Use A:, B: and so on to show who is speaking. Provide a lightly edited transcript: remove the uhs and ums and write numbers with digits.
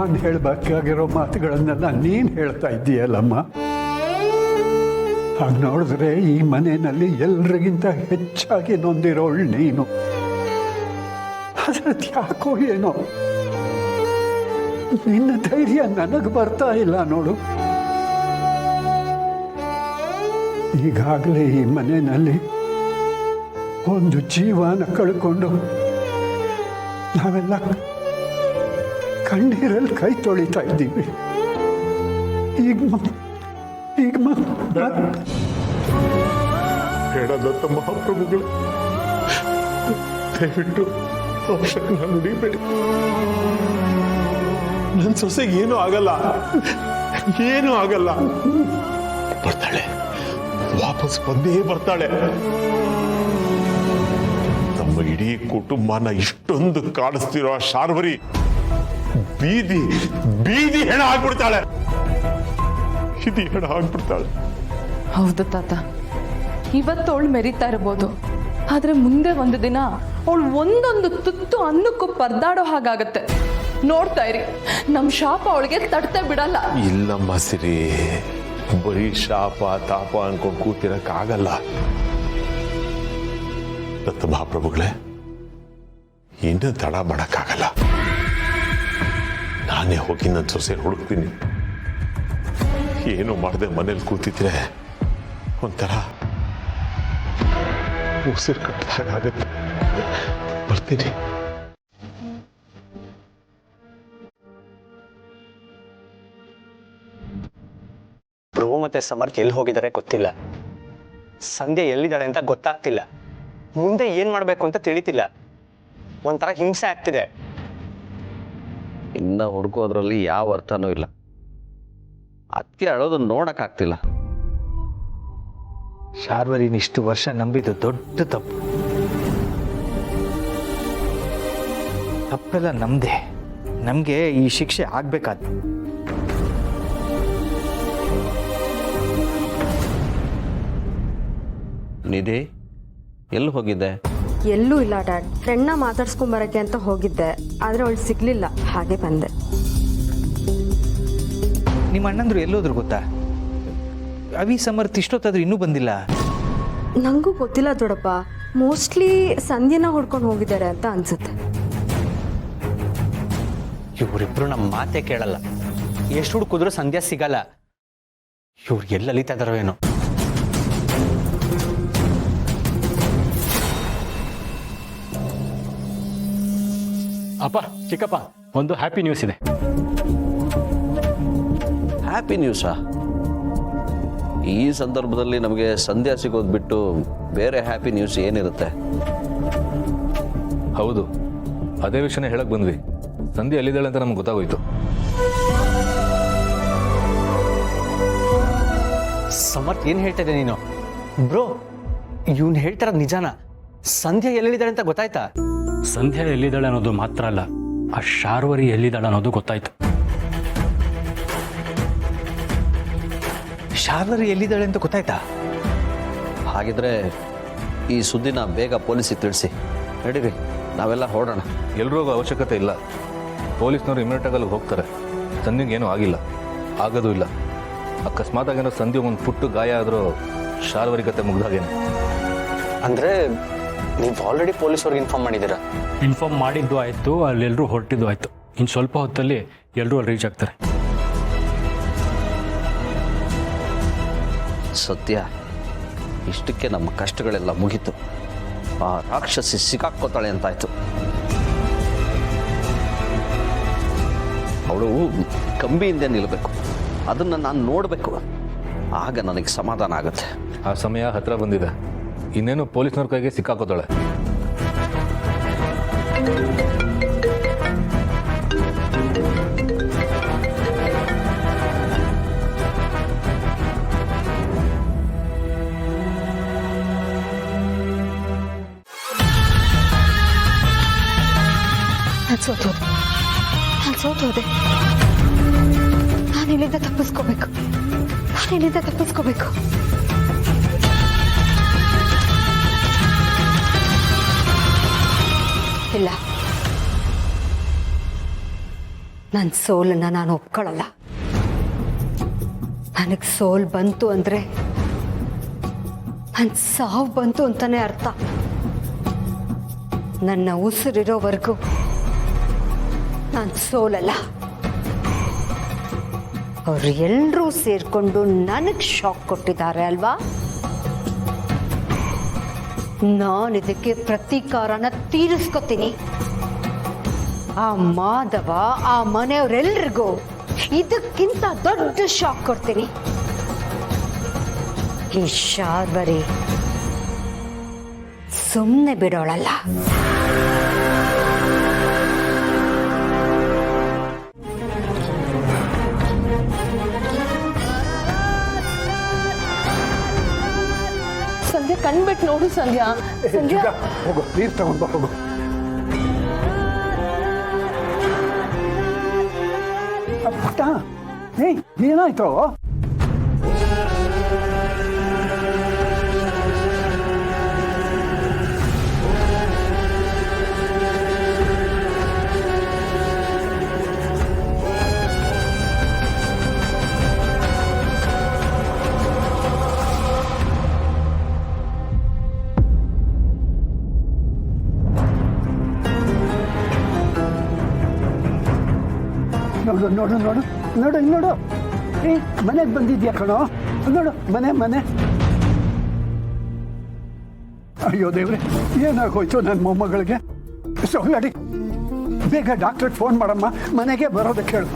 A: ನಾನು ಹೇಳಬೇಕಾಗಿರೋ ಮಾತುಗಳನ್ನೆಲ್ಲ ನೀನು ಹೇಳ್ತಾ ಇದ್ದೀಯಲ್ಲಮ್ಮ. ಹಾಗೆ ನೋಡಿದ್ರೆ ಈ ಮನೆಯಲ್ಲಿ ಎಲ್ರಿಗಿಂತ ಹೆಚ್ಚಾಗಿ ನೊಂದಿರೋಳು ನೀನು. ಅದ್ರದ್ದು ಯಾಕೋ ಏನೋ ನಿನ್ನ ಧೈರ್ಯ ನನಗೆ ಬರ್ತಾ ಇಲ್ಲ ನೋಡು. ಈಗಾಗಲೇ ಈ ಮನೆಯಲ್ಲಿ ಒಂದು ಜೀವನ ಕಳ್ಕೊಂಡು ನಾವೆಲ್ಲ ಕಣ್ಣೀರಲ್ಲಿ ಕೈ ತೊಳಿತಾ ಇದ್ದೀವಿ. ಈಗ
B: ಹೇಳದಂತ ಮಹಾಪ್ರಭುಗಳು, ದಯವಿಟ್ಟು ಅವಶ್ಯಕ ನುಡಿಬೇಡಿ. ನನ್ನ ಸೊಸೆಗೆ ಏನೂ ಆಗಲ್ಲ, ಏನೂ ಆಗಲ್ಲ. ಬರ್ತಾಳೆ, ವಾಪಸ್ ಬಂದೇ ಬರ್ತಾಳೆ. ನಮ್ಮ ಇಡೀ ಕುಟುಂಬನ ಇಷ್ಟೊಂದು ಕಾಡಿಸ್ತಿರೋ ಶಾರ್ವರಿ ಬೀದಿ ಬೀದಿ ಹೆಣ ಆಗ್ಬಿಡ್ತಾಳೆ, ಬೀದಿ ಹೆಣ ಆಗ್ಬಿಡ್ತಾಳೆ.
C: ಹೌದು ತಾತ, ಇವತ್ತು ಅವಳು ಮೆರಿತಾ ಇರ್ಬೋದು, ಆದ್ರೆ ಮುಂದೆ ಒಂದು ದಿನ ಅವಳು ಒಂದೊಂದು ತುತ್ತು ಅನ್ನಕ್ಕೂ ಪರದಾಡೋ ಹಾಗಾಗತ್ತೆ. ನೋಡ್ತಾ ಇರಿ, ನಮ್ ಶಾಪ ಅವಳಿಗೆ ತಡ್ತಾ ಬಿಡಲ್ಲ.
B: ಇಲ್ಲಮ್ಮ ಸಿರಿ, ಬರೀ ಶಾಪ ತಾಪ ಅನ್ಕೊಂಡು ಕೂತಿರಕ್ಕಾಗಲ್ಲ. ದತ್ತ ಮಹಾಪ್ರಭುಗಳೇ, ಇನ್ನೂ ತಡ ಮಾಡಕ್ಕಾಗಲ್ಲ. ನಾನೇ ಹೋಗಿ ನನ್ನ ಸೊಸೆ ಹುಡುಕ್ತೀನಿ. ಏನು ಮಾಡದೆ ಮನೇಲಿ ಕೂತಿದ್ರೆ ಒಂಥರ ಉಸಿರು ಕಟ್ಟದಾಗತ್ತೆ. ಬರ್ತೀನಿ.
D: ಪ್ರಭು ಮತ್ತೆ ಸಮರ್ಥ್ ಎಲ್ಲಿ ಹೋಗಿದ್ದಾರೆ ಗೊತ್ತಿಲ್ಲ. ಸಂಧ್ಯಾ ಎಲ್ಲಿದ್ದಾಳೆ ಅಂತ ಗೊತ್ತಾಗ್ತಿಲ್ಲ. ಮುಂದೆ ಏನ್ ಮಾಡ್ಬೇಕು ಅಂತ ತಿಳಿತಿಲ್ಲ. ಒಂಥರ ಹಿಂಸೆ ಆಗ್ತಿದೆ.
E: ಇನ್ನ ಹುಡುಕೋದ್ರಲ್ಲಿ ಯಾವ ಅರ್ಥನೂ ಇಲ್ಲ. ಅದಕ್ಕೆ ಅಳೋದನ್ನ ನೋಡಕ್ಕಾಗ್ತಿಲ್ಲ.
F: ಶಾರ್ವರಿನ ಇಷ್ಟು ವರ್ಷ ನಂಬಿದ್ದು ದೊಡ್ಡ ತಪ್ಪು. ತಪ್ಪೆಲ್ಲ ನಮ್ದೆ. ನಮ್ಗೆ ಈ ಶಿಕ್ಷೆ ಆಗ್ಬೇಕಾದ.
E: ನಿಧಿ ಎಲ್ಲಿ ಹೋಗಿದ್ದೆ?
G: ಎಲ್ಲೂ ಇಲ್ಲ ಡ್ಯಾಡ್. ಫ್ರೆಂಡ್ನ ಮಾತಾಡ್ಸ್ಕೊಂಬರಕ್ಕೆ ಅಂತ ಹೋಗಿದ್ದೆ, ಆದ್ರೆ ಅವಳು ಸಿಗ್ಲಿಲ್ಲ, ಹಾಗೆ ಬಂದೆ.
F: ನಿಮ್ಮ ಅಣ್ಣಂದ್ರು ಎಲ್ಲೋದ್ರು ಗೊತ್ತಾ? ಅವಿ ಸಮರ್ಥ್ ಇಷ್ಟೊತ್ತಾದ್ರೂ ಇನ್ನೂ ಬಂದಿಲ್ಲ.
G: ನಂಗೂ ಗೊತ್ತಿಲ್ಲ ದೊಡ್ಡಪ್ಪ. ಮೋಸ್ಟ್ಲಿ ಸಂಧ್ಯನ ಹೊಡ್ಕೊಂಡು ಹೋಗಿದ್ದಾರೆ ಅಂತ ಅನ್ಸುತ್ತೆ.
D: ಇವರಿಬ್ರು ನಮ್ಮ ಮಾತೇ ಕೇಳಲ್ಲ. ಎಷ್ಟು ಹುಡುಕಿದ್ರು ಸಂಧ್ಯಾ ಸಿಗಲ್ಲ. ಇವ್ರು ಎಲ್ಲಿ ಅಲಿತಾ ಇದಾರೋ ಏನೋ.
H: ಅಪ್ಪ, ಚಿಕ್ಕಪ್ಪ, ಒಂದು ಹ್ಯಾಪಿ ನ್ಯೂಸ್ ಇದೆ.
E: ಹ್ಯಾಪಿ ನ್ಯೂಸಾ? ಈ ಸಂದರ್ಭದಲ್ಲಿ ನಮಗೆ ಸಂಧ್ಯಾ ಸಿಗೋದು ಬಿಟ್ಟು ಬೇರೆ ಹ್ಯಾಪಿ ನ್ಯೂಸ್ ಏನಿರುತ್ತೆ?
I: ಹೌದು, ಅದೇ ವಿಷಯನೇ ಹೇಳಕ್ ಬಂದ್ವಿ. ಸಂಧ್ಯಾ ಎಲ್ಲಿದ್ದಾಳೆ ಅಂತ ನಮ್ಗೆ ಗೊತ್ತಾಗೋಯ್ತು.
D: ಸಮರ್ಥ್ ಏನ್ ಹೇಳ್ತಾ ಇದ್ದೆ ನೀನು? ಬ್ರೋ, ಇವ್ನು ಹೇಳ್ತಾರದ್ ನಿಜಾನ? ಸಂಧ್ಯಾ ಎಲ್ಲಿದ್ದಾಳೆ ಅಂತ ಗೊತ್ತಾಯ್ತಾ?
H: ಸಂಧ್ಯಾ ಎಲ್ಲಿದ್ದಾಳೆ ಅನ್ನೋದು ಮಾತ್ರ ಅಲ್ಲ, ಆ ಶಾರ್ವರಿ ಎಲ್ಲಿದ್ದಾಳೆ ಅನ್ನೋದು ಗೊತ್ತಾಯ್ತು.
F: ಶಾರ್ವರಿ ಎಲ್ಲಿದ್ದಾಳೆ ಅಂತ ಗೊತ್ತಾಯ್ತಾ?
E: ಹಾಗಿದ್ರೆ ಈ ಸುದ್ದಿನ ಬೇಗ ಪೊಲೀಸಿಗೆ ತಿಳಿಸಿ. ನಡೀರಿ, ನಾವೆಲ್ಲ ಹೊರಡೋಣ.
I: ಎಲ್ರೂ ಹೋಗೋ ಅವಶ್ಯಕತೆ ಇಲ್ಲ. ಪೊಲೀಸ್ನವ್ರು ಇಮಿಡಿಯೇಟಾಗಿ ಅಲ್ಲಿಗೆ ಹೋಗ್ತಾರೆ. ಸಂಧ್ಯೆಗೆ ಏನೂ ಆಗಿಲ್ಲ, ಆಗೋದು ಇಲ್ಲ. ಅಕಸ್ಮಾತ್ ಆಗೇನೋ ಸಂಧ್ಯೆ ಒಂದು ಪುಟ್ಟು ಗಾಯ ಆದರೂ ಶಾರ್ವರಿ ಕತೆ ಮುಗ್ದಾಗೇನೆ.
D: ಅಂದ್ರೆ ನೀವು ಆಲ್ರೆಡಿ ಪೊಲೀಸವ್ರಿಗೆ ಇನ್ಫಾರ್ಮ್ ಮಾಡಿದ್ದೀರಾ?
H: ಇನ್ಫಾರ್ಮ್ ಮಾಡಿದ್ದು ಆಯಿತು, ಅಲ್ಲೆಲ್ಲರೂ ಹೊರಟಿದ್ದು ಆಯಿತು. ಇನ್ನು ಸ್ವಲ್ಪ ಹೊತ್ತಲ್ಲಿ ಎಲ್ಲರೂ ಅಲ್ಲಿ ರೀಚ್ ಆಗ್ತಾರೆ.
E: ಸತ್ಯ, ಇಷ್ಟಕ್ಕೆ ನಮ್ಮ ಕಷ್ಟಗಳೆಲ್ಲ ಮುಗೀತು. ಆ ರಾಕ್ಷಸಿ ಸಿಕ್ಕಾಕ್ಕೋತಾಳೆ ಅಂತಾಯ್ತು. ಅವಳು ಕಂಬಿಯಿಂದ ನಿಲ್ಲಬೇಕು, ಅದನ್ನು ನಾನು ನೋಡಬೇಕು. ಆಗ ನನಗೆ ಸಮಾಧಾನ ಆಗುತ್ತೆ.
I: ಆ ಸಮಯ ಹತ್ರ ಬಂದಿದೆ. ಇನ್ನೇನು ಪೊಲೀಸ್ನವ್ರ ಕೈಗೆ ಸಿಕ್ಕಾಕೋತಾಳೆ.
G: ನಾನು ಸೋತೋದೆ. ನಾನು ಇಲ್ಲಿಂದ ತಪ್ಪಿಸ್ಕೋಬೇಕು. ಇಲ್ಲ, ನನ್ನ ಸೋಲನ್ನು ನಾನು ಒಪ್ಕೊಳ್ಳಲ್ಲ. ನನಗೆ ಸೋಲ್ ಬಂತು ಅಂದರೆ ನನ್ನ ಸಾವು ಬಂತು ಅಂತಾನೆ ಅರ್ಥ. ನನ್ನ ಉಸಿರಿರೋವರೆಗೂ ನಾನು ಸೋಲಲ್ಲ. ಅವ್ರು ಎಲ್ಲರೂ ಸೇರಿಕೊಂಡು ನನಗೆ ಶಾಕ್ ಕೊಟ್ಟಿದ್ದಾರೆ ಅಲ್ವಾ? ನಾನು ಇದಕ್ಕೆ ಪ್ರತೀಕಾರನ ತೀರಿಸ್ಕೊತೀನಿ. ಆ ಮಾಧವ, ಆ ಮನೆಯವರೆಲ್ರಿಗೂ ಇದಕ್ಕಿಂತ ದೊಡ್ಡ ಶಾಕ್ ಕೊಡ್ತೀನಿ. ಈ ಶಾರ್ವರಿ ಸುಮ್ಮನೆ ಬಿಡೋಳಲ್ಲ.
C: ಸಂಧ್ಯಾ ಕಣ್ಬಿಟ್ಟು ನೋಡು ಸಂಧ್ಯಾ. ಸಂಧ್ಯಾ
A: ಹೋಗು, ನೀರು ತಗೊಂಡು ಹೋಗು. ಪುಟ್ಟ, ಏನಾಯ್ತು? ನೋಡು ನೋಡು ನೋಡು ನೋಡು ನೋಡು. ಮನೆಗೆ ಬಂದಿದ್ಯಾ ಕಣೋ? ನೋಡು, ಮನೆ. ಅಯ್ಯೋ ದೇವ್ರೆ, ಏನಾಗೋಯ್ತು ನನ್ನ ಮೊಮ್ಮಗಳಿಗೆ? ಸೊಗಡಿ, ಬೇಗ ಡಾಕ್ಟ್ರಿಗೆ ಫೋನ್ ಮಾಡಮ್ಮ, ಮನೆಗೆ ಬರೋದಕ್ಕೆ ಹೇಳು.